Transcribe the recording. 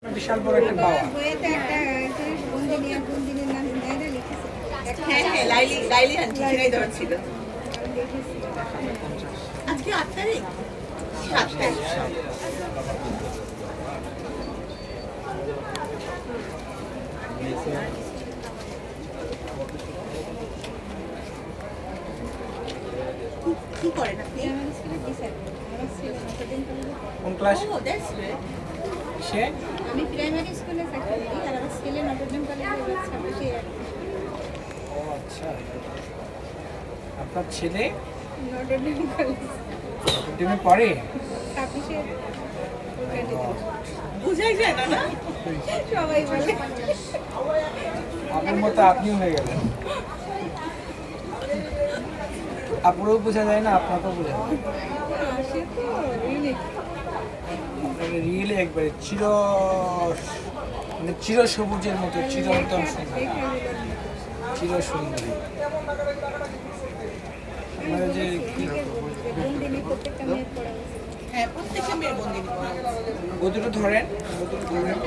বিশাল বড় একটা পাওয়া। বইয়েতে একটা বন্দিনী আর বন্দিনীর নাম নাইরা লিখেছে। হ্যাঁ হ্যাঁ, লাইলি আন্টি সেটাই দেওয়া ছিল। দেখেছি। আজকে ৮ তারিখ, ৭ তারিখ। কি করেন আপনি? আমার স্কুলে টিচার। আমার ছেলে নটরডেম কলেজে। কোন ক্লাস ও দ্যাটস গ্রেট। সে? আমি প্রাইমারি স্কুলে চাকরি করি আর আমার ছেলে নটরডেম কলেজে 26 ও আচ্ছা, আপনার ছেলে নটরডেম কলেজ ডিমে পড়ে? 26 বুঝাই যায় না না? সবাই বলে আপনার মতো আপনিও হয়ে গেলেন। আপনারও বোঝা যায় না, আপনাকেও বোঝা যায় না। সে তো ইউনিক। আপনাকে রিয়েলি একবারে মানে চির সবুজের মতো চিরন্তন সুন্দর, চির সুন্দরী। মানে যে কি বন্দিনী প্রত্যেকটা মেয়ের পড়া উচিত। হ্যাঁ, প্রত্যেকটা মেয়ের বন্দিনী পড়া উচিত। গতিটা ধরেন, গতিটা ধরেন।